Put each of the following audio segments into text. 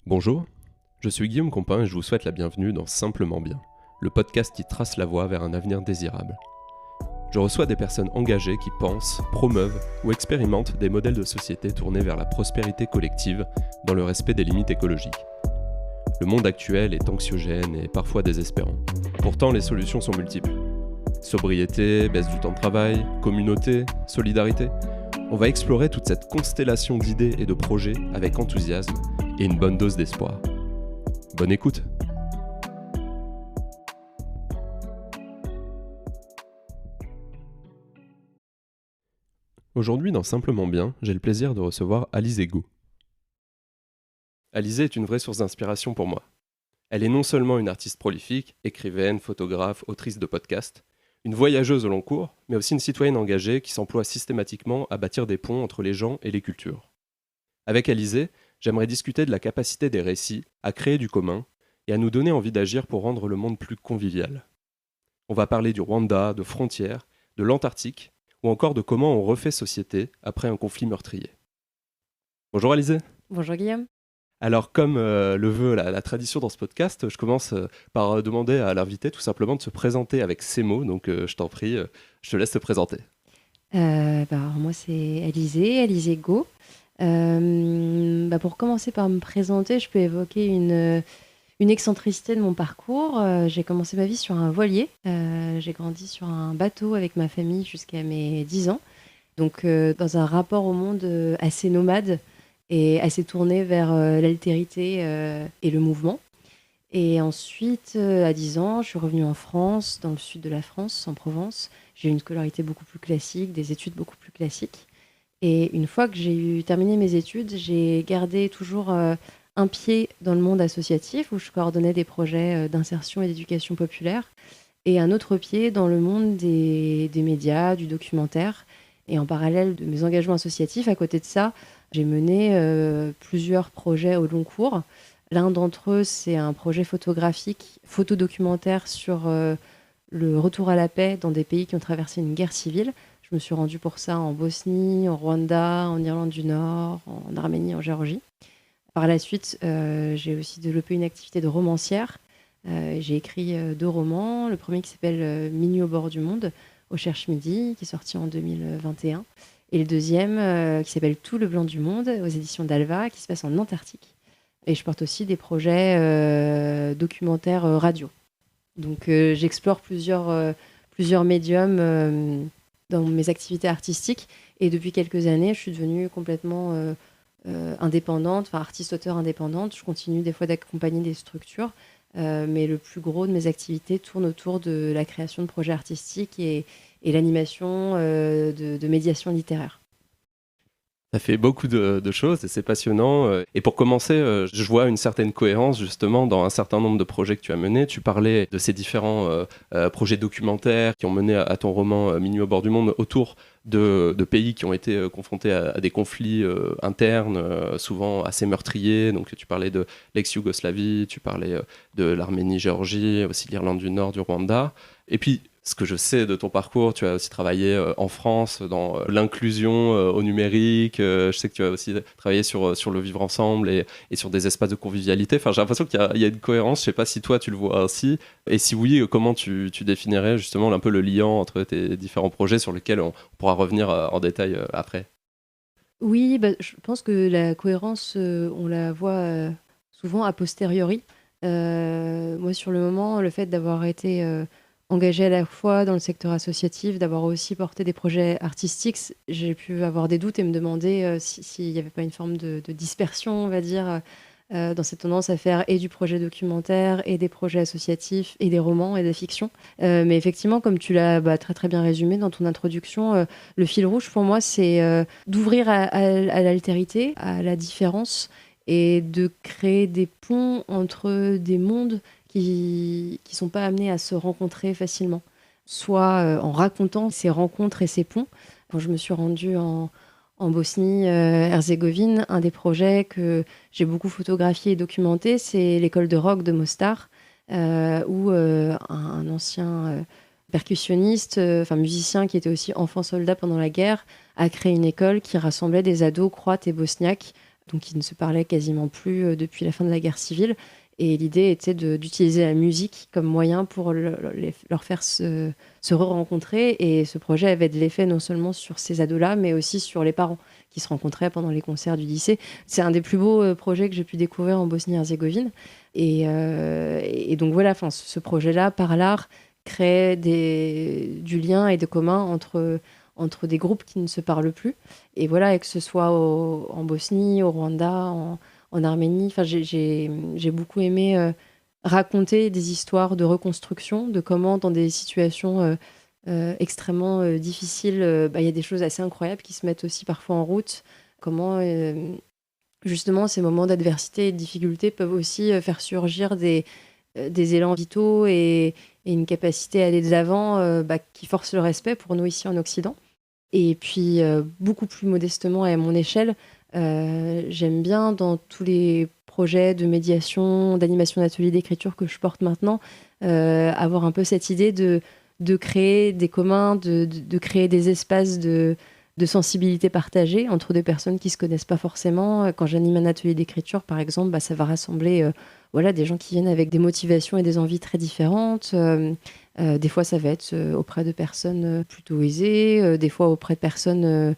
Bonjour, je suis Guillaume Compin et je vous souhaite la bienvenue dans Simplement Bien, le podcast qui trace la voie vers un avenir désirable. Je reçois des personnes engagées qui pensent, promeuvent ou expérimentent des modèles de société tournés vers la prospérité collective dans le respect des limites écologiques. Le monde actuel est anxiogène et parfois désespérant. Pourtant, les solutions sont multiples. Sobriété, baisse du temps de travail, communauté, solidarité. On va explorer toute cette constellation d'idées et de projets avec enthousiasme et une bonne dose d'espoir. Bonne écoute! Aujourd'hui, dans Simplement Bien, j'ai le plaisir de recevoir Alizé Go. Alizé est une vraie source d'inspiration pour moi. Elle est non seulement une artiste prolifique, écrivaine, photographe, autrice de podcasts, une voyageuse au long cours, mais aussi une citoyenne engagée qui s'emploie systématiquement à bâtir des ponts entre les gens et les cultures. Avec Alizé, j'aimerais discuter de la capacité des récits à créer du commun et à nous donner envie d'agir pour rendre le monde plus convivial. On va parler du Rwanda, de frontières, de l'Antarctique, ou encore de comment on refait société après un conflit meurtrier. Bonjour Alizé. Bonjour Guillaume. Alors comme le veut la tradition dans ce podcast, je commence par demander à l'invité tout simplement de se présenter avec ses mots, donc je t'en prie, je te laisse te présenter. Alors moi c'est Alizé Go. Pour commencer par me présenter, je peux évoquer une excentricité de mon parcours. J'ai commencé ma vie sur un voilier. J'ai grandi sur un bateau avec ma famille jusqu'à mes 10 ans. Donc dans un rapport au monde assez nomade et assez tourné vers l'altérité et le mouvement. Et ensuite, à 10 ans, je suis revenue en France, dans le sud de la France, en Provence. J'ai eu une scolarité beaucoup plus classique, des études beaucoup plus classiques. Et une fois que j'ai terminé mes études, j'ai gardé toujours un pied dans le monde associatif, où je coordonnais des projets d'insertion et d'éducation populaire, et un autre pied dans le monde des médias, du documentaire. Et en parallèle de mes engagements associatifs, à côté de ça, j'ai mené plusieurs projets au long cours. L'un d'entre eux, c'est un projet photographique, photodocumentaire sur le retour à la paix dans des pays qui ont traversé une guerre civile. Je me suis rendue pour ça en Bosnie, en Rwanda, en Irlande du Nord, en Arménie, en Géorgie. Par la suite, j'ai aussi développé une activité de romancière. J'ai écrit 2 romans. Le premier qui s'appelle Minuit au bord du monde, au Cherche Midi, qui est sorti en 2021. Et le deuxième qui s'appelle Tout le blanc du monde, aux éditions d'Alva, qui se passe en Antarctique. Et je porte aussi des projets documentaires radio. Donc j'explore plusieurs médiums dans mes activités artistiques. Et depuis quelques années, je suis devenue complètement indépendante, enfin artiste-auteur indépendante. Je continue des fois d'accompagner des structures, mais le plus gros de mes activités tourne autour de la création de projets artistiques et l'animation de médiation littéraire. Ça fait beaucoup de choses et c'est passionnant. Et pour commencer, je vois une certaine cohérence justement dans un certain nombre de projets que tu as menés. Tu parlais de ces différents projets documentaires qui ont mené à ton roman Minuit au bord du monde autour de pays qui ont été confrontés à des conflits internes, souvent assez meurtriers. Donc tu parlais de l'ex-Yougoslavie, tu parlais de l'Arménie, Géorgie, aussi de l'Irlande du Nord, du Rwanda. Et puis, ce que je sais de ton parcours, tu as aussi travaillé en France dans l'inclusion au numérique. Je sais que tu as aussi travaillé sur le vivre ensemble et sur des espaces de convivialité. Enfin, j'ai l'impression qu'il y a une cohérence. Je ne sais pas si toi, tu le vois ainsi. Et si oui, comment tu définirais justement un peu le lien entre tes différents projets sur lesquels on pourra revenir en détail après? Oui, je pense que la cohérence, on la voit souvent a posteriori. Moi, sur le moment, le fait d'avoir été engagée à la fois dans le secteur associatif, d'avoir aussi porté des projets artistiques, j'ai pu avoir des doutes et me demander s'il n'y avait pas une forme de dispersion, on va dire, dans cette tendance à faire et du projet documentaire, et des projets associatifs, et des romans, et des fictions. Mais effectivement, comme tu l'as très très bien résumé dans ton introduction, le fil rouge pour moi, c'est d'ouvrir à l'altérité, à la différence, et de créer des ponts entre des mondes qui sont pas amenés à se rencontrer facilement, soit en racontant ces rencontres et ces ponts. Quand je me suis rendue en Bosnie-Herzégovine, un des projets que j'ai beaucoup photographié et documenté, c'est l'école de rock de Mostar, où un ancien percussionniste, musicien qui était aussi enfant soldat pendant la guerre, a créé une école qui rassemblait des ados croates et bosniaques donc ils ne se parlaient quasiment plus depuis la fin de la guerre civile. Et l'idée était d'utiliser la musique comme moyen pour leur faire se re-rencontrer. Et ce projet avait de l'effet non seulement sur ces ados-là, mais aussi sur les parents qui se rencontraient pendant les concerts du lycée. C'est un des plus beaux projets que j'ai pu découvrir en Bosnie-Herzégovine. Et donc voilà, ce projet-là, par l'art, crée du lien et de commun entre des groupes qui ne se parlent plus. Et voilà, et que ce soit en Bosnie, au Rwanda, en Arménie. J'ai beaucoup aimé raconter des histoires de reconstruction, de comment dans des situations extrêmement difficiles, il y a des choses assez incroyables qui se mettent aussi parfois en route. Comment justement ces moments d'adversité et de difficulté peuvent aussi faire surgir des élans vitaux et une capacité à aller de l'avant qui force le respect pour nous ici en Occident. Et puis, beaucoup plus modestement et à mon échelle, j'aime bien dans tous les projets de médiation, d'animation d'ateliers d'écriture que je porte maintenant, avoir un peu cette idée de créer des communs, de créer des espaces de sensibilité partagée entre des personnes qui ne se connaissent pas forcément. Quand j'anime un atelier d'écriture, par exemple, ça va rassembler des gens qui viennent avec des motivations et des envies très différentes. Des fois, ça va être auprès de personnes plutôt aisées, des fois auprès de personnes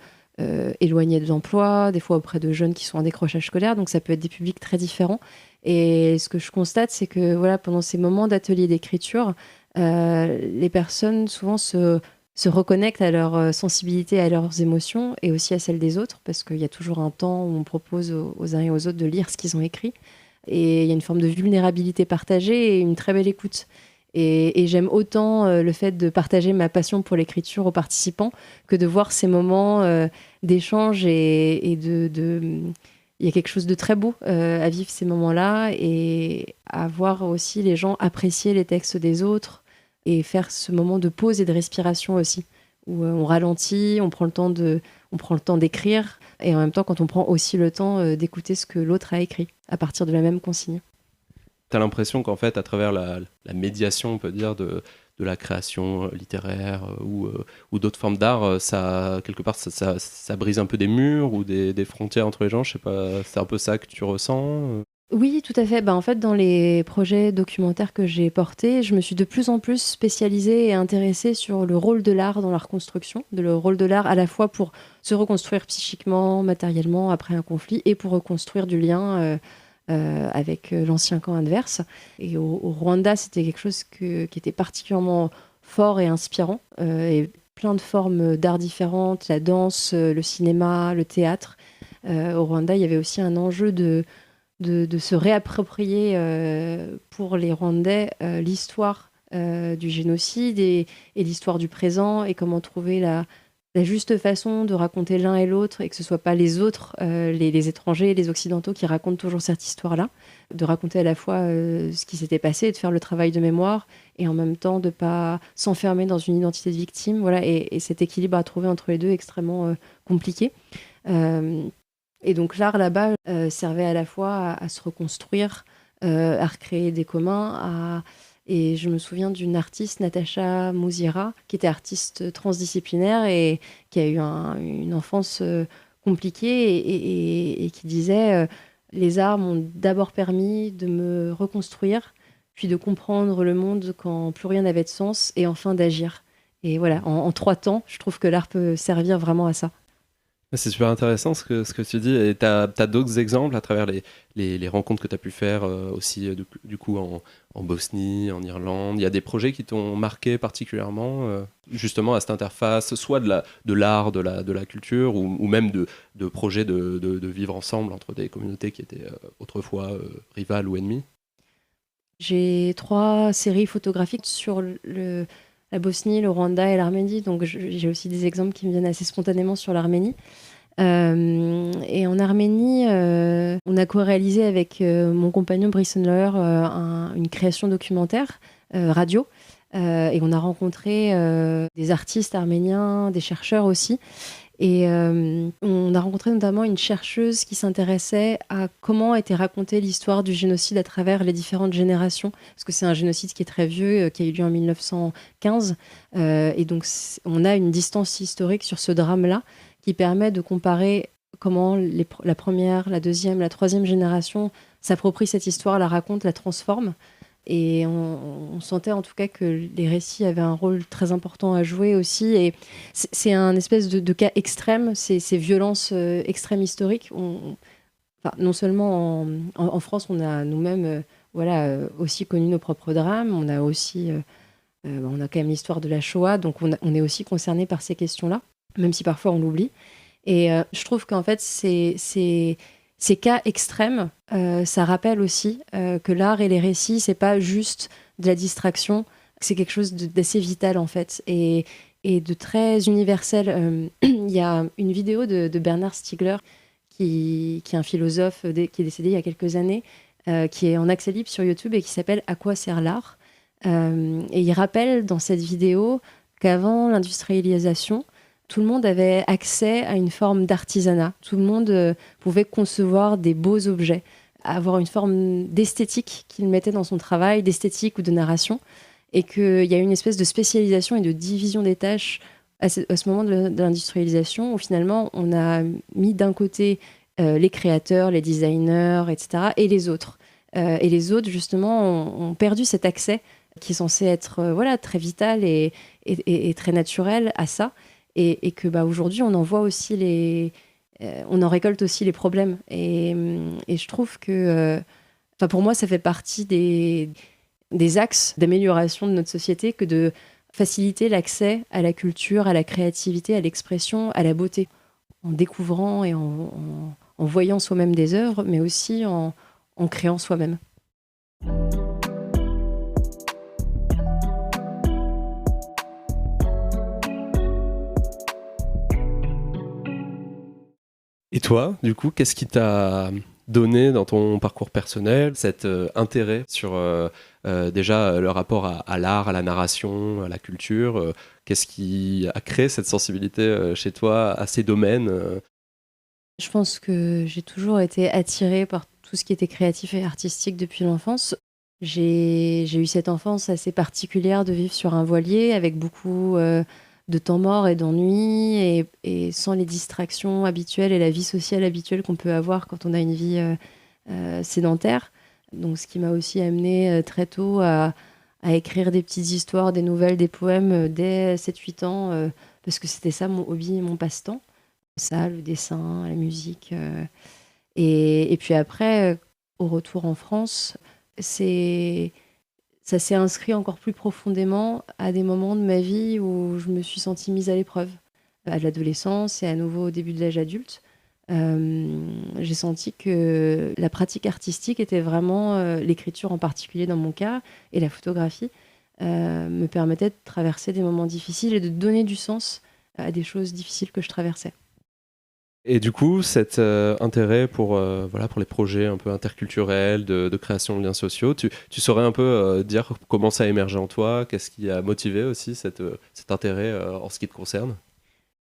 éloignées de l'emploi, des fois auprès de jeunes qui sont en décrochage scolaire. Donc, ça peut être des publics très différents. Et ce que je constate, c'est que pendant ces moments d'atelier d'écriture, les personnes souvent se reconnectent à leur sensibilité, à leurs émotions et aussi à celles des autres, parce qu'il y a toujours un temps où on propose aux uns et aux autres de lire ce qu'ils ont écrit. Et il y a une forme de vulnérabilité partagée et une très belle écoute. Et j'aime autant le fait de partager ma passion pour l'écriture aux participants que de voir ces moments d'échange et il y a quelque chose de très beau à vivre ces moments-là et à voir aussi les gens apprécier les textes des autres et faire ce moment de pause et de respiration aussi, où on ralentit, on prend le temps d'écrire et en même temps quand on prend aussi le temps d'écouter ce que l'autre a écrit à partir de la même consigne. Tu as l'impression qu'en fait, à travers la médiation, on peut dire, de la création littéraire ou d'autres formes d'art, quelque part, ça brise un peu des murs ou des frontières entre les gens. Je sais pas, c'est un peu ça que tu ressens Oui, tout à fait. En fait, dans les projets documentaires que j'ai portés, je me suis de plus en plus spécialisée et intéressée sur le rôle de l'art dans la reconstruction, le rôle de l'art à la fois pour se reconstruire psychiquement, matériellement après un conflit et pour reconstruire du lien avec l'ancien camp adverse. Et au Rwanda, c'était quelque chose qui était particulièrement fort et inspirant. Et plein de formes d'art différentes, la danse, le cinéma, le théâtre. Au Rwanda, il y avait aussi un enjeu de se réapproprier pour les Rwandais l'histoire du génocide et l'histoire du présent et comment trouver la juste façon de raconter l'un et l'autre et que ce ne soit pas les autres, les étrangers, les occidentaux qui racontent toujours cette histoire-là, de raconter à la fois ce qui s'était passé et de faire le travail de mémoire et en même temps de ne pas s'enfermer dans une identité de victime. Voilà, et cet équilibre à trouver entre les deux est extrêmement compliqué. Et donc l'art là-bas servait à la fois à se reconstruire, à recréer des communs, et je me souviens d'une artiste, Natacha Mouzira, qui était artiste transdisciplinaire et qui a eu une enfance compliquée et qui disait les arts m'ont d'abord permis de me reconstruire, puis de comprendre le monde quand plus rien n'avait de sens et enfin d'agir. Et voilà, en 3 temps, je trouve que l'art peut servir vraiment à ça. C'est super intéressant ce que tu dis. Et tu as d'autres exemples à travers les rencontres que tu as pu faire aussi du coup en Bosnie, en Irlande. Il y a des projets qui t'ont marqué particulièrement justement à cette interface, soit de l'art, de la culture, ou même de projets de vivre ensemble entre des communautés qui étaient autrefois rivales ou ennemies. J'ai 3 séries photographiques sur la Bosnie, le Rwanda et l'Arménie. Donc j'ai aussi des exemples qui me viennent assez spontanément sur l'Arménie. Et en Arménie, on a co-réalisé avec mon compagnon Brice Neuer une création documentaire radio. Et on a rencontré des artistes arméniens, des chercheurs aussi. Et on a rencontré notamment une chercheuse qui s'intéressait à comment était racontée l'histoire du génocide à travers les différentes générations, parce que c'est un génocide qui est très vieux, qui a eu lieu en 1915. Et donc, on a une distance historique sur ce drame-là qui permet de comparer comment la première, la deuxième, la troisième génération s'approprient cette histoire, la racontent, la transforment. Et on sentait en tout cas que les récits avaient un rôle très important à jouer aussi. Et c'est un espèce de cas extrême, ces violences extrêmes historiques. Enfin, non seulement en France, on a nous-mêmes aussi connu nos propres drames, on a aussi on a quand même l'histoire de la Shoah, donc on est aussi concerné par ces questions-là, même si parfois on l'oublie. Et je trouve qu'en fait, ces cas extrêmes, ça rappelle aussi que l'art et les récits, c'est pas juste de la distraction, c'est quelque chose d'assez vital en fait, et de très universel. Il y a une vidéo de Bernard Stiegler, qui est un philosophe qui est décédé il y a quelques années, qui est en accès libre sur YouTube et qui s'appelle « À quoi sert l'art ?» Et il rappelle dans cette vidéo qu'avant l'industrialisation, tout le monde avait accès à une forme d'artisanat. Tout le monde pouvait concevoir des beaux objets, avoir une forme d'esthétique qu'il mettait dans son travail, d'esthétique ou de narration, et qu'il y a eu une espèce de spécialisation et de division des tâches à ce moment de l'industrialisation, où finalement on a mis d'un côté les créateurs, les designers, etc., et les autres. Et les autres, justement, ont perdu cet accès qui est censé être très vital et très naturel à ça. Et que aujourd'hui, on en voit aussi on en récolte aussi les problèmes. Et je trouve que, pour moi, ça fait partie des axes d'amélioration de notre société que de faciliter l'accès à la culture, à la créativité, à l'expression, à la beauté, en découvrant et en voyant soi-même des œuvres, mais aussi en créant soi-même. Et toi, du coup, qu'est-ce qui t'a donné dans ton parcours personnel cet intérêt sur déjà le rapport à l'art, à la narration, à la culture qu'est-ce qui a créé cette sensibilité chez toi à ces domaines Je pense que j'ai toujours été attirée par tout ce qui était créatif et artistique depuis l'enfance. J'ai eu cette enfance assez particulière de vivre sur un voilier avec beaucoup de temps mort et d'ennui et sans les distractions habituelles et la vie sociale habituelle qu'on peut avoir quand on a une vie sédentaire. Donc, ce qui m'a aussi amenée très tôt à écrire des petites histoires, des nouvelles, des poèmes dès 7-8 ans, parce que c'était ça mon hobby et mon passe-temps. Ça, le dessin, la musique. Et puis après, au retour en France, ça s'est inscrit encore plus profondément à des moments de ma vie où je me suis sentie mise à l'épreuve. À l'adolescence et à nouveau au début de l'âge adulte. J'ai senti que la pratique artistique était vraiment, l'écriture en particulier dans mon cas, et la photographie, me permettait de traverser des moments difficiles et de donner du sens à des choses difficiles que je traversais. Et du coup, cet intérêt pour les projets un peu interculturels, de création de liens sociaux, tu saurais un peu dire comment ça a émergé en toi, qu'est-ce qui a motivé aussi cet intérêt en ce qui te concerne ?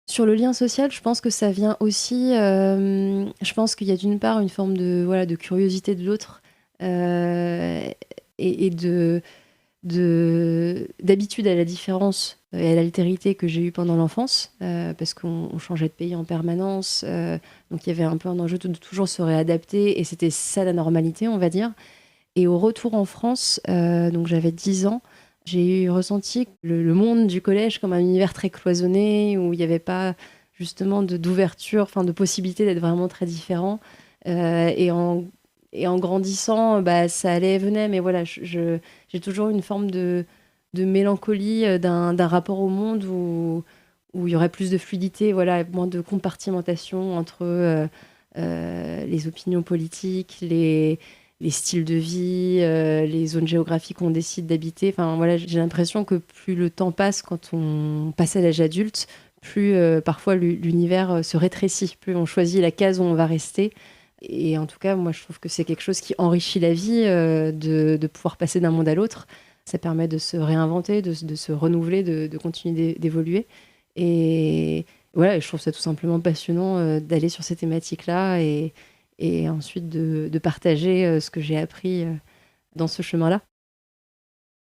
Sur le lien social, je pense que ça vient aussi. Je pense qu'il y a d'une part une forme de curiosité de l'autre et d'habitude à la différence et à l'altérité que j'ai eue pendant l'enfance, parce qu'on changeait de pays en permanence. Donc il y avait un peu un enjeu de toujours se réadapter, et c'était ça la normalité, on va dire. Et au retour en France, donc j'avais 10 ans, j'ai ressenti le monde du collège comme un univers très cloisonné, où il n'y avait pas justement d'ouverture, enfin de possibilité d'être vraiment très différent. Et en grandissant, ça allait et venait, mais voilà, j'ai toujours une forme de mélancolie d'un rapport au monde où il y aurait plus de fluidité, voilà, moins de compartimentation entre les opinions politiques, les styles de vie, les zones géographiques où on décide d'habiter. Enfin, voilà, j'ai l'impression que plus le temps passe quand on passe à l'âge adulte, plus parfois l'univers se rétrécit, plus on choisit la case où on va rester. Et en tout cas, moi, je trouve que c'est quelque chose qui enrichit la vie, de pouvoir passer d'un monde à l'autre. Ça permet de se réinventer, de se renouveler, de continuer d'évoluer. Et voilà, je trouve ça tout simplement passionnant d'aller sur ces thématiques-là et ensuite de partager ce que j'ai appris dans ce chemin-là.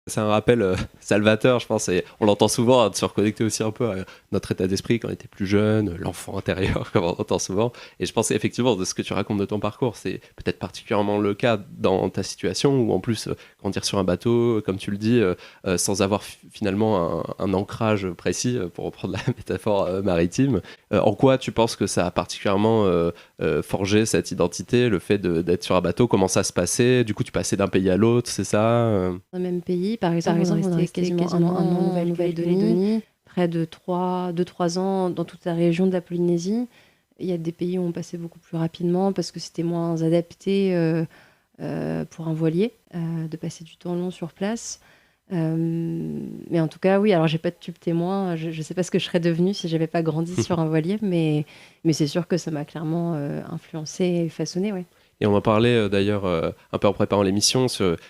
C'est un rappel salvateur, je pense, et on l'entend souvent, de se reconnecter aussi un peu à notre état d'esprit quand on était plus jeune, l'enfant intérieur, comme on entend souvent. Et je pense effectivement de ce que tu racontes de ton parcours, c'est peut-être particulièrement le cas dans ta situation, où en plus, grandir sur un bateau, comme tu le dis, sans avoir finalement un ancrage précis, pour reprendre la métaphore maritime. En quoi tu penses que ça a particulièrement forgé cette identité, le fait d'être sur un bateau, comment ça se passait? Du coup, tu passais d'un pays à l'autre, c'est ça? Dans le même pays, par exemple, on est resté quasiment un an en Nouvelle-Calédonie, près de 3 ans dans toute la région de la Polynésie. Il y a des pays où on passait beaucoup plus rapidement parce que c'était moins adapté pour un voilier de passer du temps long sur place. Mais en tout cas, oui, alors j'ai pas de tube témoin, je sais pas ce que je serais devenue si j'avais pas grandi sur un voilier, mais c'est sûr que ça m'a clairement influencé et façonné, ouais. Et on en parlait d'ailleurs un peu en préparant l'émission,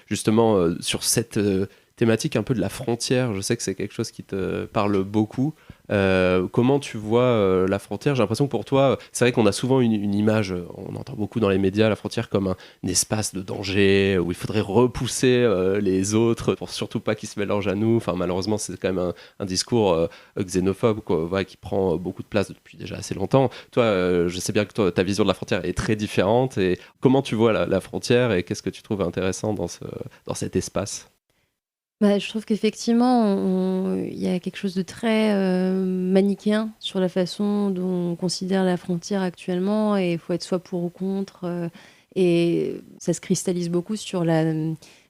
justement sur cette thématique un peu de la frontière. Je sais que c'est quelque chose qui te parle beaucoup. Comment tu vois la frontière? J'ai l'impression que pour toi, c'est vrai qu'on a souvent une image, on entend beaucoup dans les médias la frontière comme un espace de danger où il faudrait repousser les autres pour surtout pas qu'ils se mélangent à nous. Enfin, malheureusement, c'est quand même un discours xénophobe, quoi, voilà, qui prend beaucoup de place depuis déjà assez longtemps. Toi, je sais bien que toi, ta vision de la frontière est très différente. Et comment tu vois la frontière et qu'est-ce que tu trouves intéressant dans cet espace? Bah, je trouve qu'effectivement, il y a quelque chose de très manichéen sur la façon dont on considère la frontière actuellement, et il faut être soit pour ou contre. Et ça se cristallise beaucoup sur la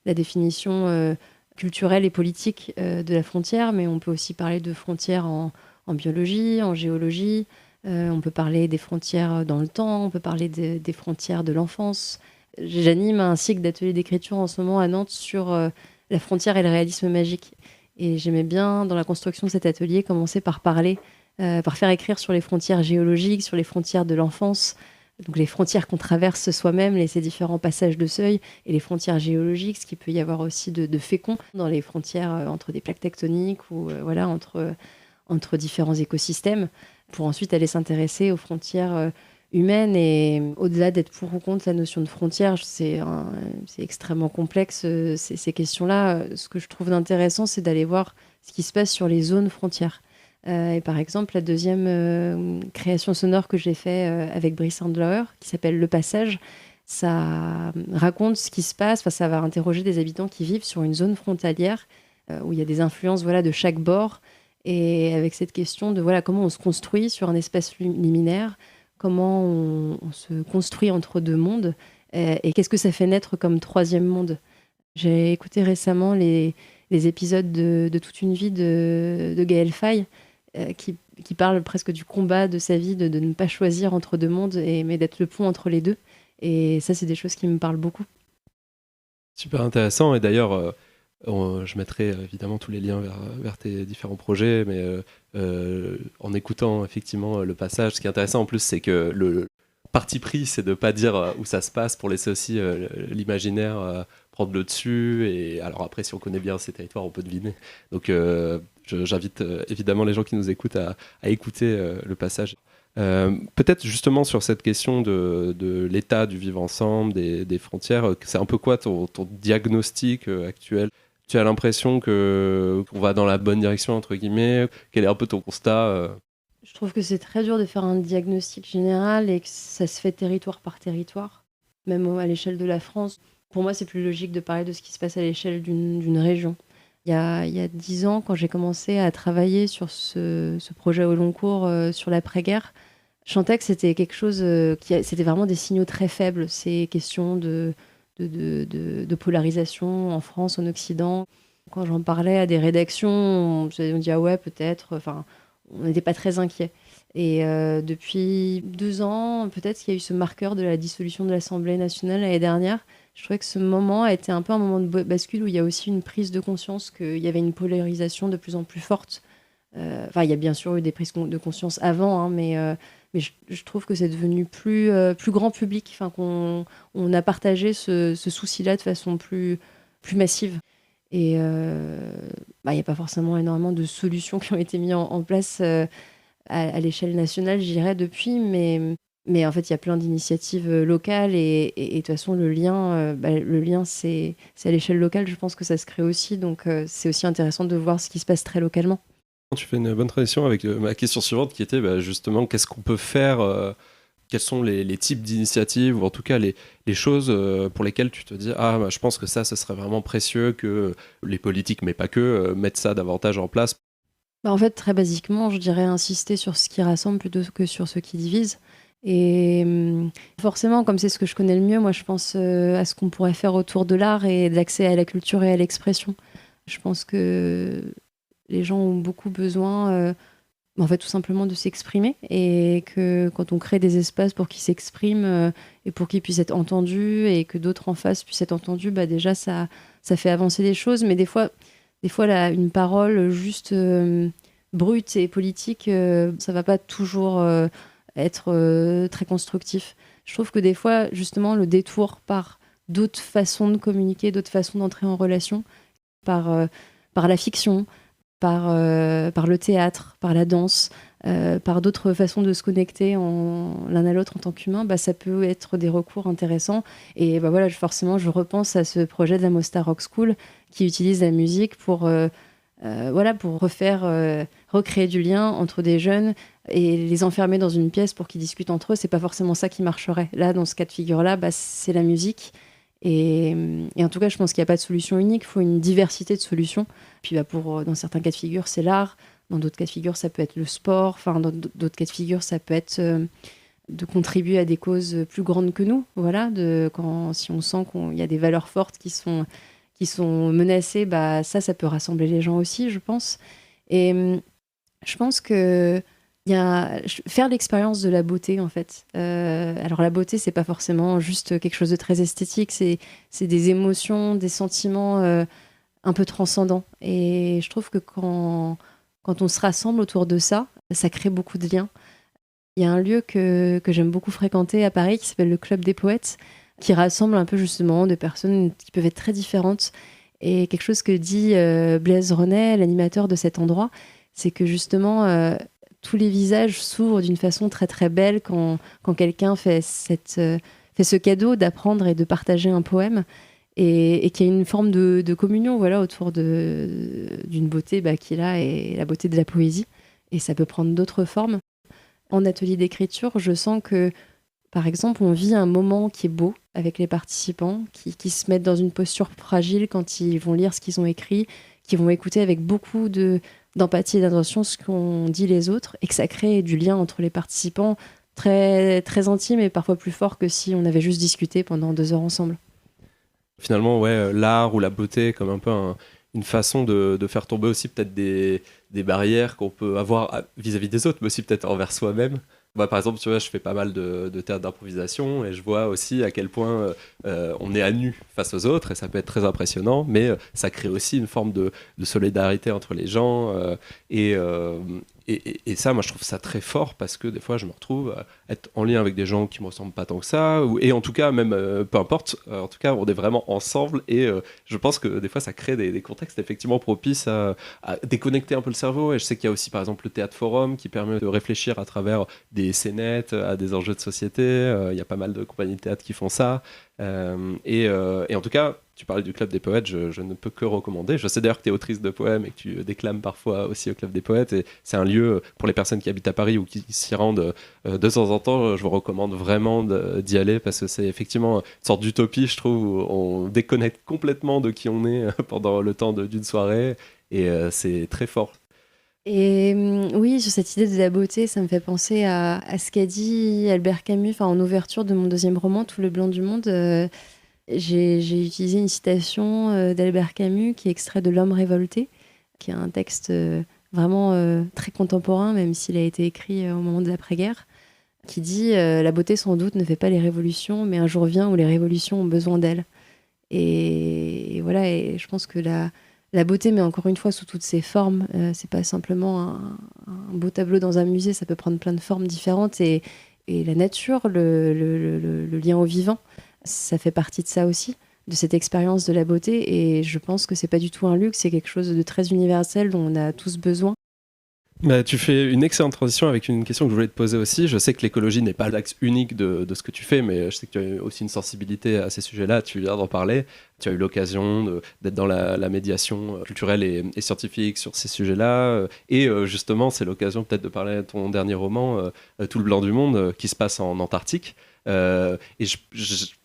définition culturelle et politique de la frontière, mais on peut aussi parler de frontières en biologie, en géologie. On peut parler des frontières dans le temps, on peut parler des frontières de l'enfance. J'anime un cycle d'ateliers d'écriture en ce moment à Nantes sur la frontière et le réalisme magique. Et j'aimais bien, dans la construction de cet atelier, commencer par parler, par faire écrire sur les frontières géologiques, sur les frontières de l'enfance, donc les frontières qu'on traverse soi-même, ces différents passages de seuil, et les frontières géologiques, ce qu'il peut y avoir aussi de fécond dans les frontières entre des plaques tectoniques ou voilà, entre différents écosystèmes, pour ensuite aller s'intéresser aux frontières humaine. Et au-delà d'être pour ou contre la notion de frontière, c'est extrêmement complexe, ces questions-là. Ce que je trouve intéressant, c'est d'aller voir ce qui se passe sur les zones frontières. Et par exemple, la deuxième création sonore que j'ai fait avec Brice Sandlauer, qui s'appelle Le Passage, ça raconte ce qui se passe, enfin, ça va interroger des habitants qui vivent sur une zone frontalière où il y a des influences, voilà, de chaque bord, et avec cette question de voilà, comment on se construit sur un espace liminaire, comment on se construit entre deux mondes, et qu'est-ce que ça fait naître comme troisième monde. J'ai écouté récemment les épisodes de Toute une vie de Gaël Faye, qui parle presque du combat de sa vie, de ne pas choisir entre deux mondes, mais d'être le pont entre les deux. Et ça, c'est des choses qui me parlent beaucoup. Super intéressant. Et d'ailleurs, je mettrai évidemment tous les liens vers tes différents projets, mais en écoutant effectivement le passage, ce qui est intéressant en plus, c'est que le parti pris, c'est de ne pas dire où ça se passe pour laisser aussi l'imaginaire prendre le dessus. Et alors après, si on connaît bien ces territoires, on peut deviner. Donc j'invite évidemment les gens qui nous écoutent à écouter le passage. Peut-être justement sur cette question de l'état du vivre ensemble, des frontières, c'est un peu quoi ton diagnostic actuel? Tu as l'impression qu'on va dans la bonne direction, entre guillemets? Quel est un peu ton constat? Je trouve que c'est très dur de faire un diagnostic général et que ça se fait territoire par territoire, même à l'échelle de la France. Pour moi, c'est plus logique de parler de ce qui se passe à l'échelle d'une région. Il y a 10 ans, quand j'ai commencé à travailler sur ce projet au long cours sur l'après-guerre, je sentais que c'était quelque chose c'était vraiment des signaux très faibles, ces questions de polarisation en France, en Occident. Quand j'en parlais à des rédactions, on dit ah ouais, peut-être. Enfin, on n'était pas très inquiets. Et depuis 2 ans, peut-être qu'il y a eu ce marqueur de la dissolution de l'Assemblée nationale l'année dernière. Je trouvais que ce moment a été un peu un moment de bascule où il y a aussi une prise de conscience qu'il y avait une polarisation de plus en plus forte. Enfin, il y a bien sûr eu des prises de conscience avant, hein, mais je trouve que c'est devenu plus grand public, enfin, on a partagé ce souci-là de façon plus massive. Et il n'y a pas forcément énormément de solutions qui ont été mises en place à l'échelle nationale, je dirais, depuis, mais Mais en fait, il y a plein d'initiatives locales et de toute façon, le lien c'est à l'échelle locale. Je pense que ça se crée aussi. Donc, c'est aussi intéressant de voir ce qui se passe très localement. Tu fais une bonne transition avec ma question suivante qui était justement qu'est-ce qu'on peut faire, quels sont les types d'initiatives ou en tout cas les choses pour lesquelles tu te dis je pense que ça ce serait vraiment précieux que les politiques, mais pas que, mettent ça davantage en place. En fait, très basiquement, je dirais insister sur ce qui rassemble plutôt que sur ce qui divise. Et forcément, comme c'est ce que je connais le mieux, moi je pense à ce qu'on pourrait faire autour de l'art et de l'accès à la culture et à l'expression. Je pense que les gens ont beaucoup besoin, en fait, tout simplement de s'exprimer et que quand on crée des espaces pour qu'ils s'expriment et pour qu'ils puissent être entendus et que d'autres en face puissent être entendus, déjà ça fait avancer les choses. Mais des fois là, une parole juste brute et politique, ça va pas toujours être très constructif. Je trouve que des fois, justement, le détour par d'autres façons de communiquer, d'autres façons d'entrer en relation, par la fiction, par le théâtre, par la danse, par d'autres façons de se connecter l'un à l'autre en tant qu'humain, ça peut être des recours intéressants. Et voilà, forcément, je repense à ce projet de la Mostar Rock School qui utilise la musique pour recréer du lien entre des jeunes et les enfermer dans une pièce pour qu'ils discutent entre eux. C'est pas forcément ça qui marcherait. Là, dans ce cas de figure-là, c'est la musique. Et en tout cas, je pense qu'il n'y a pas de solution unique. Il faut une diversité de solutions. Puis dans certains cas de figure, c'est l'art. Dans d'autres cas de figure, ça peut être le sport. Enfin, dans d'autres cas de figure, ça peut être de contribuer à des causes plus grandes que nous. Voilà, si on sent qu'il y a des valeurs fortes qui sont menacées, ça peut rassembler les gens aussi, je pense. Et je pense que faire l'expérience de la beauté, en fait. Alors la beauté, c'est pas forcément juste quelque chose de très esthétique, c'est des émotions, des sentiments un peu transcendants. Et je trouve que quand on se rassemble autour de ça, ça crée beaucoup de liens. Il y a un lieu que j'aime beaucoup fréquenter à Paris qui s'appelle le Club des Poètes, qui rassemble un peu justement des personnes qui peuvent être très différentes. Et quelque chose que dit Blaise Renet, l'animateur de cet endroit, c'est que justement tous les visages s'ouvrent d'une façon très très belle quand quelqu'un fait ce cadeau d'apprendre et de partager un poème et qu'il y a une forme de communion autour d'une beauté qu'il a et la beauté de la poésie. Et ça peut prendre d'autres formes. En atelier d'écriture, je sens que, par exemple, on vit un moment qui est beau avec les participants, qui se mettent dans une posture fragile quand ils vont lire ce qu'ils ont écrit, qui vont écouter avec beaucoup d'empathie et d'attention ce qu'ont dit les autres, et que ça crée du lien entre les participants très, très intime et parfois plus fort que si on avait juste discuté pendant 2 heures ensemble. Finalement, l'art ou la beauté comme un peu une façon de faire tomber aussi peut-être des barrières qu'on peut avoir vis-à-vis des autres, mais aussi peut-être envers soi-même. Par exemple, tu vois, je fais pas mal de théâtre d'improvisation et je vois aussi à quel point on est à nu face aux autres et ça peut être très impressionnant, mais ça crée aussi une forme de solidarité entre les gens et ça, moi, je trouve ça très fort parce que des fois, je me retrouve à être en lien avec des gens qui me ressemblent pas tant que ça, et en tout cas, même peu importe, en tout cas, on est vraiment ensemble et je pense que des fois, ça crée des contextes effectivement propices à déconnecter un peu le cerveau. Et je sais qu'il y a aussi, par exemple, le théâtre forum qui permet de réfléchir à travers des scénettes, à des enjeux de société. Il y a pas mal de compagnies de théâtre qui font ça. Et en tout cas, tu parlais du Club des Poètes, je ne peux que recommander. Je sais d'ailleurs que tu es autrice de poèmes et que tu déclames parfois aussi au Club des Poètes. Et c'est un lieu pour les personnes qui habitent à Paris ou qui s'y rendent de temps en temps. Je vous recommande vraiment d'y aller parce que c'est effectivement une sorte d'utopie, je trouve, où on déconnecte complètement de qui on est pendant le temps d'une soirée. Et c'est très fort. Et oui, sur cette idée de la beauté, ça me fait penser à ce qu'a dit Albert Camus en ouverture de mon 2e roman, Tout le blanc du monde. J'ai utilisé une citation d'Albert Camus qui est extrait de L'homme révolté, qui est un texte vraiment très contemporain, même s'il a été écrit au moment de l'après-guerre, qui dit La beauté sans doute ne fait pas les révolutions, mais un jour vient où les révolutions ont besoin d'elle. Et voilà, et je pense que la beauté, mais encore une fois, sous toutes ses formes, c'est pas simplement un beau tableau dans un musée, ça peut prendre plein de formes différentes. Et la nature, le lien au vivant, ça fait partie de ça aussi, de cette expérience de la beauté. Et je pense que c'est pas du tout un luxe, c'est quelque chose de très universel dont on a tous besoin. Bah, tu fais une excellente transition avec une question que je voulais te poser aussi. Je sais que l'écologie n'est pas l'axe unique de ce que tu fais, mais je sais que tu as aussi une sensibilité à ces sujets-là. Tu viens d'en parler. Tu as eu l'occasion d'être dans la médiation culturelle et scientifique sur ces sujets-là. Et justement, c'est l'occasion peut-être de parler de ton dernier roman, Tout le blanc du monde, qui se passe en Antarctique. Et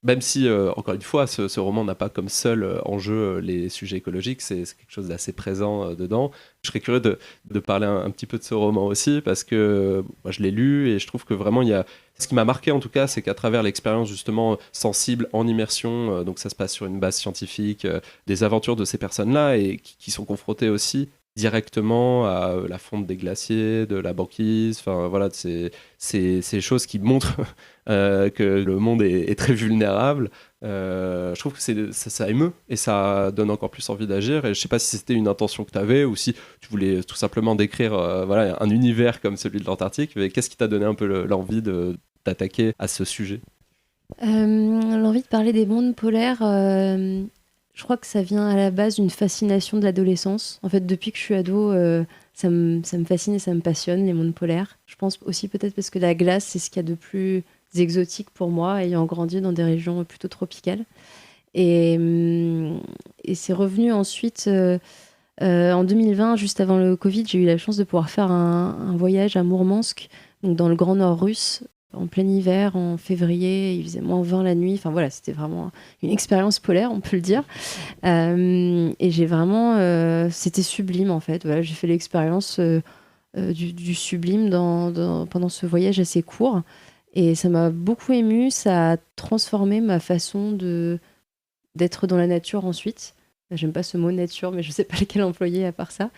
même si, encore une fois, ce roman n'a pas comme seul enjeu les sujets écologiques, c'est quelque chose d'assez présent dedans. Je serais curieux de parler un petit peu de ce roman aussi, parce que moi, je l'ai lu et je trouve que vraiment, il y a... Ce qui m'a marqué en tout cas, c'est qu'à travers l'expérience justement sensible en immersion, donc ça se passe sur une base scientifique, des aventures de ces personnes-là et qui sont confrontées aussi directement à la fonte des glaciers, de la banquise, enfin voilà, ces choses qui montrent que le monde est très vulnérable. Je trouve que ça émeut et ça donne encore plus envie d'agir. Et je sais pas si c'était une intention que tu avais ou si tu voulais tout simplement décrire voilà, un univers comme celui de l'Antarctique. Mais qu'est-ce qui t'a donné un peu l'envie de t'attaquer à ce sujet? L'envie de parler des mondes polaires, je crois que ça vient à la base d'une fascination de l'adolescence. En fait, depuis que je suis ado, ça me fascine et ça me passionne, les mondes polaires. Je pense aussi peut-être parce que la glace, c'est ce qu'il y a de plus exotique pour moi, ayant grandi dans des régions plutôt tropicales. Et c'est revenu ensuite, en 2020, juste avant le Covid, j'ai eu la chance de pouvoir faire un voyage à Mourmansk, donc dans le Grand Nord russe, en plein hiver, en février, il faisait -20 la nuit. Enfin voilà, c'était vraiment une expérience polaire, on peut le dire. Et j'ai vraiment, c'était sublime en fait. Voilà, j'ai fait l'expérience du sublime pendant ce voyage assez court. Et ça m'a beaucoup émue, ça a transformé ma façon d'être dans la nature ensuite. J'aime pas ce mot nature, mais je sais pas lequel employer à part ça.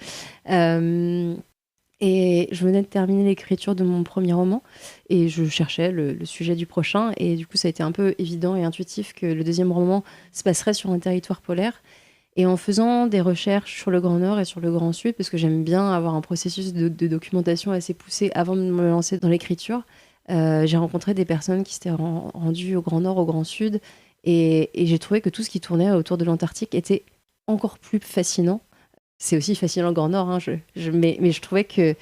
Et je venais de terminer l'écriture de mon premier roman et je cherchais le sujet du prochain. Et du coup, ça a été un peu évident et intuitif que le deuxième roman se passerait sur un territoire polaire. Et en faisant des recherches sur le Grand Nord et sur le Grand Sud, parce que j'aime bien avoir un processus de documentation assez poussé avant de me lancer dans l'écriture, j'ai rencontré des personnes qui s'étaient rendues au Grand Nord, au Grand Sud. Et j'ai trouvé que tout ce qui tournait autour de l'Antarctique était encore plus fascinant. C'est aussi fascinant le Grand Nord, hein, mais je trouvais que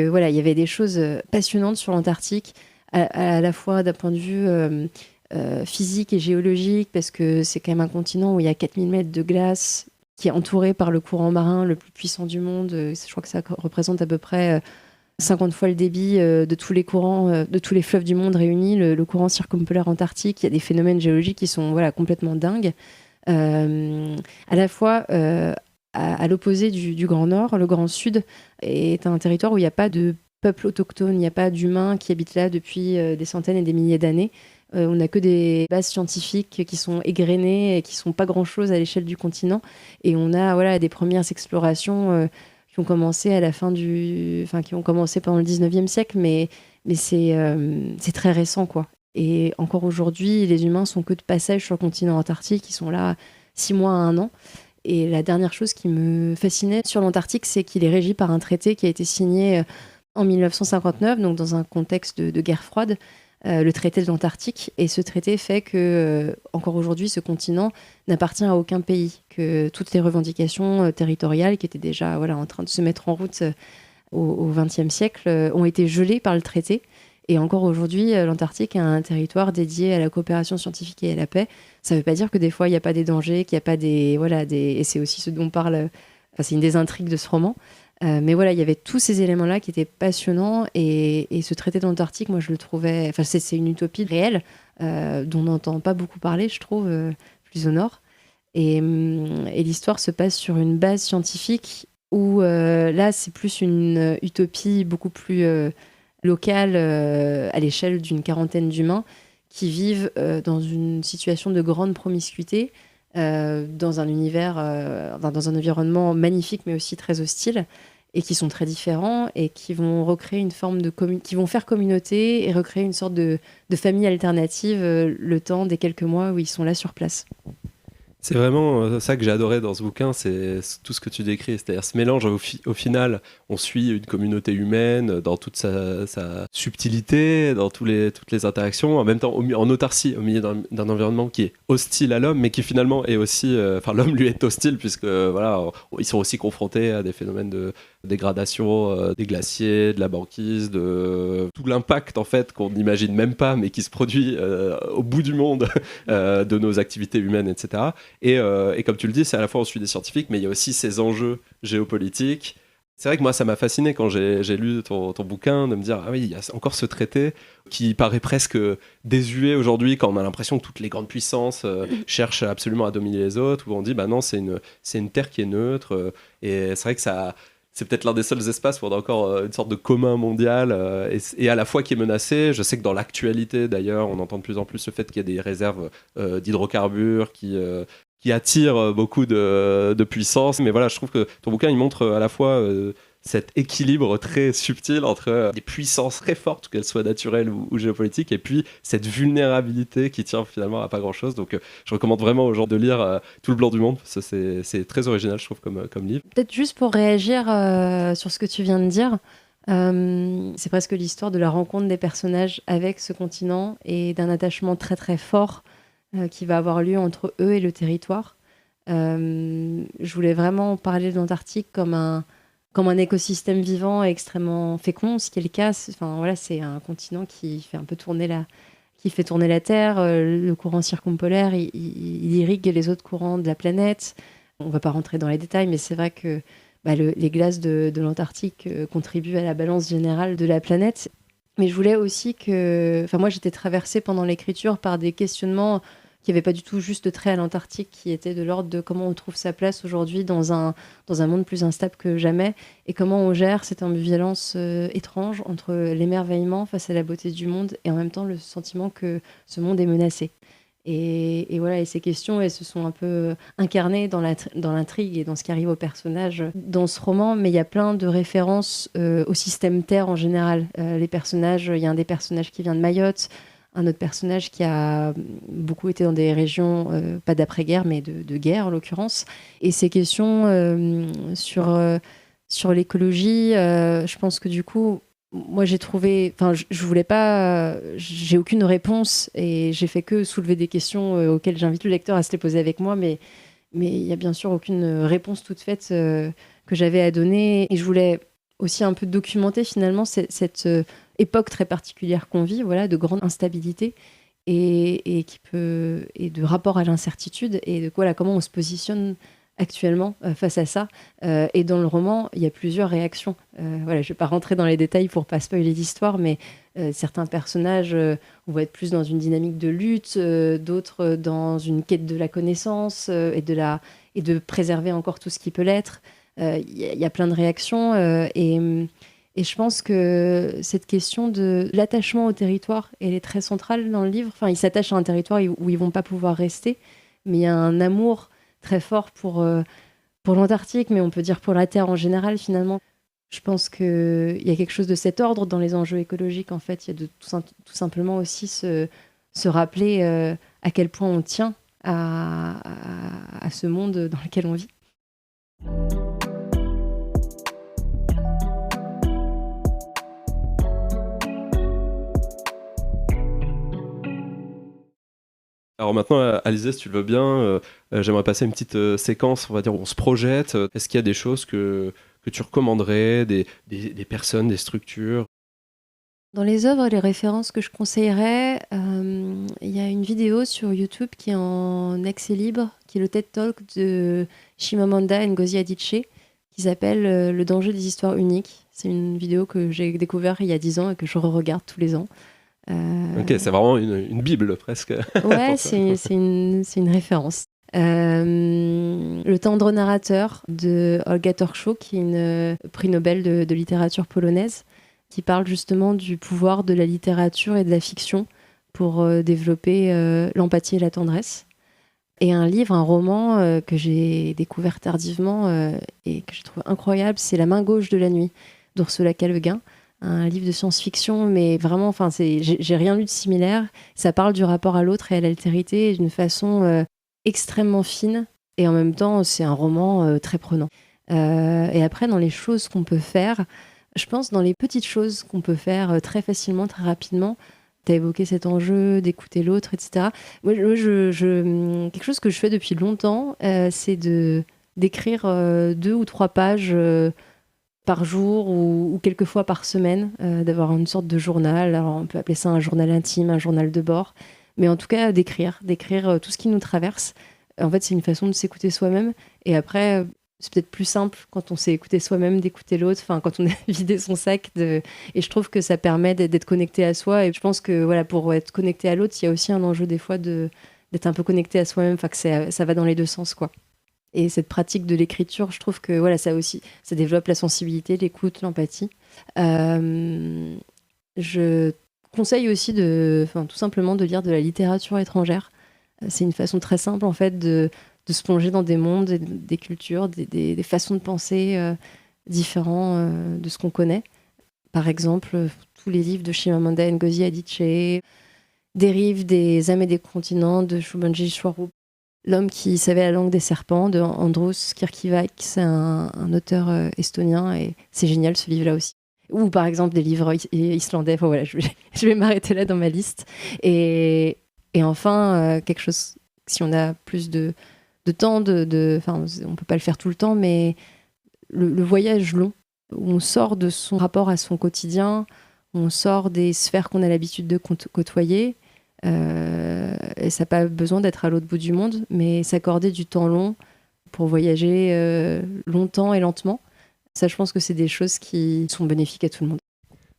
voilà, il y avait des choses passionnantes sur l'Antarctique, à la fois d'un point de vue physique et géologique, parce que c'est quand même un continent où il y a 4000 mètres de glace, qui est entouré par le courant marin le plus puissant du monde. Je crois que ça représente à peu près 50 fois le débit de tous les courants, de tous les fleuves du monde réunis, le courant circumpolaire antarctique. Il y a des phénomènes géologiques qui sont voilà, complètement dingues. À la fois... à l'opposé du Grand Nord, le Grand Sud est un territoire où il n'y a pas de peuple autochtone, il n'y a pas d'humains qui habitent là depuis des centaines et des milliers d'années. On n'a que des bases scientifiques qui sont égrenées et qui ne sont pas grand-chose à l'échelle du continent. Et on a voilà, des premières explorations qui ont commencé qui ont commencé pendant le 19e siècle, mais c'est très récent, quoi. Et encore aujourd'hui, les humains sont que de passage sur le continent antarctique, ils sont là 6 mois à 1 an. Et la dernière chose qui me fascinait sur l'Antarctique, c'est qu'il est régi par un traité qui a été signé en 1959, donc dans un contexte de guerre froide, le traité de l'Antarctique. Et ce traité fait que, encore aujourd'hui, ce continent n'appartient à aucun pays, que toutes les revendications territoriales qui étaient déjà voilà, en train de se mettre en route au XXe siècle ont été gelées par le traité. Et encore aujourd'hui, l'Antarctique est un territoire dédié à la coopération scientifique et à la paix. Ça ne veut pas dire que des fois, il n'y a pas des dangers, qu'il n'y a pas et c'est aussi ce dont parle... Enfin, c'est une des intrigues de ce roman. Mais voilà, il y avait tous ces éléments-là qui étaient passionnants. Et ce traité de l'Antarctique, moi, je le trouvais... Enfin, c'est une utopie réelle dont on n'entend pas beaucoup parler, je trouve, plus au nord. Et l'histoire se passe sur une base scientifique où, là, c'est plus une utopie beaucoup plus... locale à l'échelle d'une quarantaine d'humains qui vivent dans une situation de grande promiscuité, dans un univers, dans un environnement magnifique mais aussi très hostile, et qui sont très différents et qui vont recréer une forme qui vont faire communauté et recréer une sorte de famille alternative le temps des quelques mois où ils sont là sur place. C'est vraiment ça que j'ai adoré dans ce bouquin, c'est tout ce que tu décris, c'est-à-dire ce mélange, au final, on suit une communauté humaine dans toute sa subtilité, dans toutes les interactions, en même temps en autarcie, au milieu d'un environnement qui est hostile à l'homme, mais qui finalement est aussi... l'homme lui est hostile, puisque voilà, ils sont aussi confrontés à des phénomènes de dégradation des glaciers, de la banquise, de tout l'impact en fait qu'on n'imagine même pas, mais qui se produit au bout du monde de nos activités humaines, etc. Et comme tu le dis, c'est à la fois on suit des scientifiques, mais il y a aussi ces enjeux géopolitiques. C'est vrai que moi, ça m'a fasciné quand j'ai lu ton bouquin, de me dire, ah oui, il y a encore ce traité qui paraît presque désuet aujourd'hui, quand on a l'impression que toutes les grandes puissances cherchent absolument à dominer les autres, où on dit, bah non, c'est une terre qui est neutre. Et c'est vrai que c'est peut-être l'un des seuls espaces où on a encore une sorte de commun mondial, et à la fois qui est menacé. Je sais que dans l'actualité, d'ailleurs, on entend de plus en plus le fait qu'il y a des réserves d'hydrocarbures qui attire beaucoup de puissance. Mais voilà, je trouve que ton bouquin, il montre à la fois cet équilibre très subtil entre des puissances très fortes, qu'elles soient naturelles ou géopolitiques, et puis cette vulnérabilité qui tient finalement à pas grand-chose. Donc je recommande vraiment aux gens de lire Tout le blanc du monde, parce que c'est très original, je trouve, comme livre. Peut-être juste pour réagir sur ce que tu viens de dire, c'est presque l'histoire de la rencontre des personnages avec ce continent et d'un attachement très très fort qui va avoir lieu entre eux et le territoire. Je voulais vraiment parler de l'Antarctique comme un écosystème vivant et extrêmement fécond, ce qui est le cas. C'est un continent qui fait un peu tourner la Terre. Le courant circumpolaire, il irrigue les autres courants de la planète. On ne va pas rentrer dans les détails, mais c'est vrai que les glaces de l'Antarctique contribuent à la balance générale de la planète. Mais je voulais aussi moi, j'étais traversée pendant l'écriture par des questionnements qui n'avaient pas du tout juste trait à l'Antarctique, qui étaient de l'ordre de comment on trouve sa place aujourd'hui dans un monde plus instable que jamais, et comment on gère cette ambivalence étrange entre l'émerveillement face à la beauté du monde et en même temps le sentiment que ce monde est menacé. Et voilà, et ces questions, elles se sont un peu incarnées dans l'intrigue et dans ce qui arrive aux personnages dans ce roman, mais il y a plein de références au système Terre en général. Les personnages, il y a un des personnages qui vient de Mayotte, un autre personnage qui a beaucoup été dans des régions, pas d'après-guerre, mais de guerre en l'occurrence. Et ces questions sur l'écologie, je pense que du coup, moi j'ai trouvé, je voulais pas, j'ai aucune réponse et j'ai fait que soulever des questions auxquelles j'invite le lecteur à se les poser avec moi, mais il y a bien sûr aucune réponse toute faite que j'avais à donner. Et je voulais aussi un peu documenter finalement cette époque très particulière qu'on vit, voilà, de grande instabilité et de rapport à l'incertitude et de comment on se positionne actuellement face à ça. Et dans le roman, il y a plusieurs réactions. Je ne vais pas rentrer dans les détails pour pas spoiler l'histoire, mais certains personnages vont être plus dans une dynamique de lutte, d'autres dans une quête de la connaissance et de préserver encore tout ce qui peut l'être. Il y a plein de réactions et je pense que cette question de l'attachement au territoire, elle est très centrale dans le livre. Enfin, ils s'attachent à un territoire où ils vont pas pouvoir rester, mais il y a un amour très fort pour l'Antarctique, mais on peut dire pour la Terre en général, finalement. Je pense qu'il y a quelque chose de cet ordre dans les enjeux écologiques. En fait, il y a tout simplement aussi se rappeler à quel point on tient à ce monde dans lequel on vit. Alors maintenant, Alizée, si tu le veux bien, j'aimerais passer une petite séquence, on va dire, où on se projette. Est-ce qu'il y a des choses que tu recommanderais, des personnes, des structures? Dans les œuvres, les références que je conseillerais, il y a une vidéo sur YouTube qui est en accès libre, qui est le TED Talk de Chimamanda Ngozi Adichie, qui s'appelle Le danger des histoires uniques. C'est une vidéo que j'ai découverte il y a 10 ans et que je re-regarde tous les ans. Ok, c'est vraiment une bible presque. Ouais, c'est une référence. Le tendre narrateur de Olga Torchko, qui est une prix Nobel de littérature polonaise, qui parle justement du pouvoir de la littérature et de la fiction pour développer l'empathie et la tendresse. Et un roman que j'ai découvert tardivement et que je trouve incroyable, c'est La main gauche de la nuit d'Ursula K. Le Guin. Un livre de science-fiction, mais vraiment, j'ai rien lu de similaire. Ça parle du rapport à l'autre et à l'altérité d'une façon extrêmement fine, et en même temps, c'est un roman très prenant. Et après, dans les choses qu'on peut faire, je pense dans les petites choses qu'on peut faire très facilement, très rapidement. Tu as évoqué cet enjeu d'écouter l'autre, etc. Moi, quelque chose que je fais depuis longtemps, c'est d'écrire 2 ou 3 pages par jour ou quelques fois par semaine, d'avoir une sorte de journal. Alors, on peut appeler ça un journal intime, un journal de bord. Mais en tout cas, d'écrire tout ce qui nous traverse. En fait, c'est une façon de s'écouter soi-même. Et après, c'est peut-être plus simple quand on s'est écouté soi-même d'écouter l'autre, enfin, quand on a vidé son sac. Et je trouve que ça permet d'être connecté à soi. Et je pense que voilà, pour être connecté à l'autre, il y a aussi un enjeu des fois d'être un peu connecté à soi-même, enfin, que ça va dans les deux sens, quoi. Et cette pratique de l'écriture, je trouve que voilà, ça développe la sensibilité, l'écoute, l'empathie. Je conseille aussi tout simplement de lire de la littérature étrangère. C'est une façon très simple en fait de se plonger dans des mondes, des cultures, des façons de penser différents de ce qu'on connaît. Par exemple, tous les livres de Chimamanda Ngozi Adichie, Des rives, des âmes et des continents de Shubhangi Swarup, L'homme qui savait la langue des serpents de Andrus Kirkivak, c'est un auteur estonien et c'est génial ce livre-là aussi. Ou par exemple des livres islandais. Enfin, voilà, je vais m'arrêter là dans ma liste. Et enfin, quelque chose, si on a plus de temps, on ne peut pas le faire tout le temps, mais le voyage long, où on sort de son rapport à son quotidien, on sort des sphères qu'on a l'habitude de côtoyer. Et ça n'a pas besoin d'être à l'autre bout du monde, mais s'accorder du temps long pour voyager longtemps et lentement, ça je pense que c'est des choses qui sont bénéfiques à tout le monde.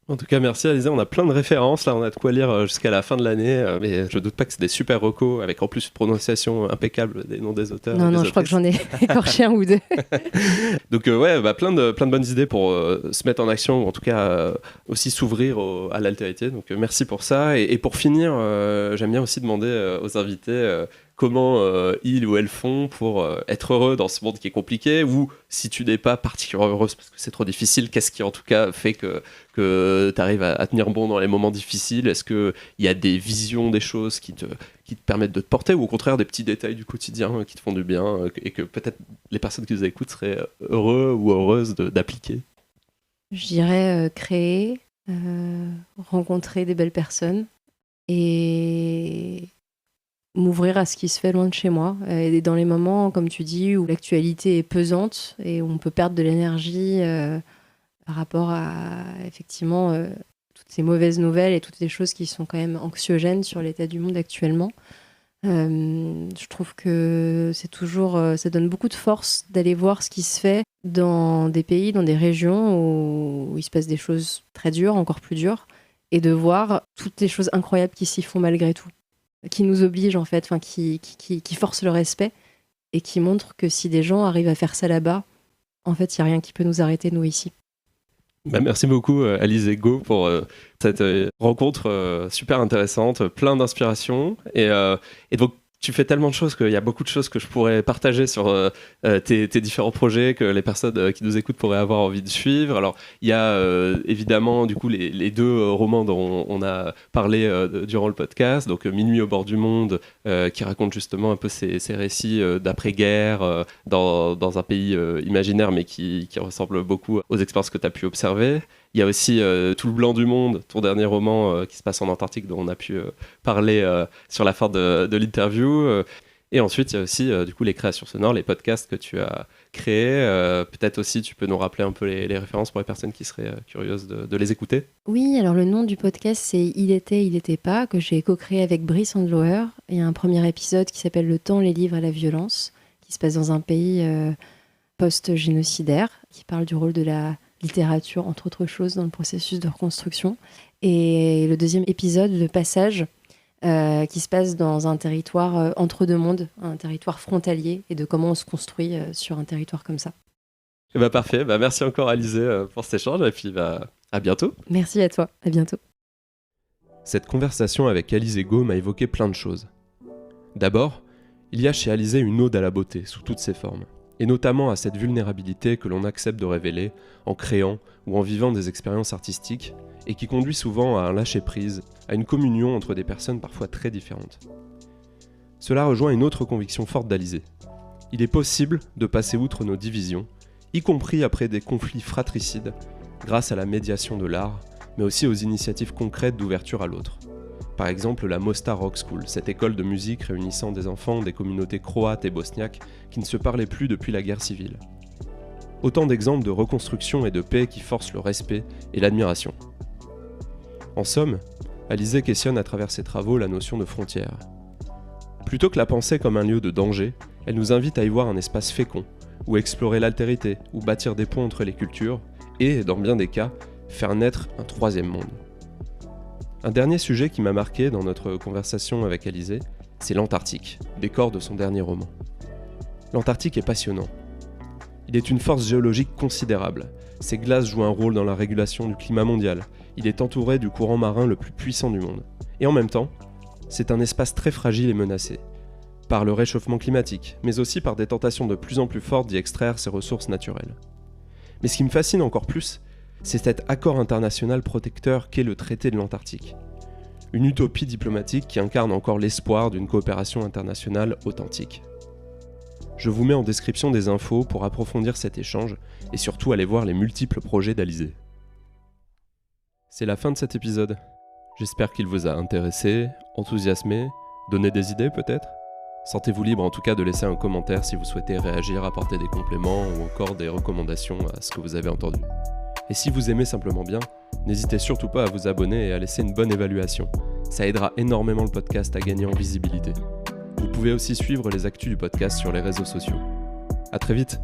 En tout cas, merci Alizée, on a plein de références, là on a de quoi lire jusqu'à la fin de l'année, mais je doute pas que c'est des super recos, avec en plus une prononciation impeccable des noms des auteurs. Non, je crois que j'en ai écorché un ou deux. Donc plein de bonnes idées pour se mettre en action, ou en tout cas aussi s'ouvrir à l'altérité, donc merci pour ça. Et pour finir, j'aime bien aussi demander aux invités comment ils ou elles font pour être heureux dans ce monde qui est compliqué, ou si tu n'es pas particulièrement heureuse parce que c'est trop difficile, qu'est-ce qui en tout cas fait que tu arrives à tenir bon dans les moments difficiles? Est-ce qu'il y a des visions des choses qui te permettent de te porter, ou au contraire des petits détails du quotidien qui te font du bien et que peut-être les personnes qui nous écoutent seraient heureux ou heureuses d'appliquer? Je dirais créer, rencontrer des belles personnes et m'ouvrir à ce qui se fait loin de chez moi. Et dans les moments, comme tu dis, où l'actualité est pesante et où on peut perdre de l'énergie par rapport à, effectivement, toutes ces mauvaises nouvelles et toutes les choses qui sont quand même anxiogènes sur l'état du monde actuellement. Je trouve que c'est toujours, ça donne beaucoup de force d'aller voir ce qui se fait dans des pays, dans des régions où il se passe des choses très dures, encore plus dures, et de voir toutes les choses incroyables qui s'y font malgré tout, qui nous obligent en fait, qui forcent le respect et qui montrent que si des gens arrivent à faire ça là-bas, en fait, il n'y a rien qui peut nous arrêter, nous, ici. Merci beaucoup Alizée Go pour cette rencontre super intéressante, plein d'inspiration et donc tu fais tellement de choses qu'il y a beaucoup de choses que je pourrais partager sur tes différents projets que les personnes qui nous écoutent pourraient avoir envie de suivre. Alors il y a évidemment du coup les deux romans dont on a parlé durant le podcast, donc Minuit au bord du monde qui raconte justement un peu ces récits d'après-guerre dans un pays imaginaire mais qui ressemble beaucoup aux expériences que tu as pu observer. Il y a aussi Tout le blanc du monde, ton dernier roman qui se passe en Antarctique dont on a pu parler sur la fin de l'interview. Et ensuite, il y a aussi du coup les créations sonores, les podcasts que tu as créés. Peut-être aussi tu peux nous rappeler un peu les références pour les personnes qui seraient curieuses de les écouter. Oui, alors le nom du podcast c'est Il était pas, que j'ai co-créé avec Brice Andlower. Il y a un premier épisode qui s'appelle Le temps, les livres et la violence, qui se passe dans un pays post-génocidaire, qui parle du rôle de la littérature, entre autres choses, dans le processus de reconstruction. Et le deuxième épisode, Le passage, qui se passe dans un territoire entre deux mondes, un territoire frontalier, et de comment on se construit sur un territoire comme ça. Parfait, merci encore Alizée pour cet échange, et puis à bientôt. Merci à toi, à bientôt. Cette conversation avec Alizée Go m'a évoqué plein de choses. D'abord, il y a chez Alizée une ode à la beauté sous toutes ses formes, et notamment à cette vulnérabilité que l'on accepte de révéler en créant ou en vivant des expériences artistiques, et qui conduit souvent à un lâcher-prise, à une communion entre des personnes parfois très différentes. Cela rejoint une autre conviction forte d'Alizée. Il est possible de passer outre nos divisions, y compris après des conflits fratricides, grâce à la médiation de l'art, mais aussi aux initiatives concrètes d'ouverture à l'autre. Par exemple la Mostar Rock School, cette école de musique réunissant des enfants des communautés croates et bosniaques qui ne se parlaient plus depuis la guerre civile. Autant d'exemples de reconstruction et de paix qui forcent le respect et l'admiration. En somme, Alizée questionne à travers ses travaux la notion de frontière. Plutôt que la penser comme un lieu de danger, elle nous invite à y voir un espace fécond, où explorer l'altérité, ou bâtir des ponts entre les cultures, et, dans bien des cas, faire naître un troisième monde. Un dernier sujet qui m'a marqué dans notre conversation avec Alizée, c'est l'Antarctique, décor de son dernier roman. L'Antarctique est passionnant. Il est une force géologique considérable. Ses glaces jouent un rôle dans la régulation du climat mondial. Il est entouré du courant marin le plus puissant du monde. Et en même temps, c'est un espace très fragile et menacé, par le réchauffement climatique, mais aussi par des tentations de plus en plus fortes d'y extraire ses ressources naturelles. Mais ce qui me fascine encore plus, c'est cet accord international protecteur qu'est le traité de l'Antarctique. Une utopie diplomatique qui incarne encore l'espoir d'une coopération internationale authentique. Je vous mets en description des infos pour approfondir cet échange et surtout aller voir les multiples projets d'Alizée. C'est la fin de cet épisode. J'espère qu'il vous a intéressé, enthousiasmé, donné des idées peut-être. Sentez-vous libre en tout cas de laisser un commentaire si vous souhaitez réagir, apporter des compléments ou encore des recommandations à ce que vous avez entendu. Et si vous aimez simplement bien, n'hésitez surtout pas à vous abonner et à laisser une bonne évaluation. Ça aidera énormément le podcast à gagner en visibilité. Vous pouvez aussi suivre les actus du podcast sur les réseaux sociaux. À très vite!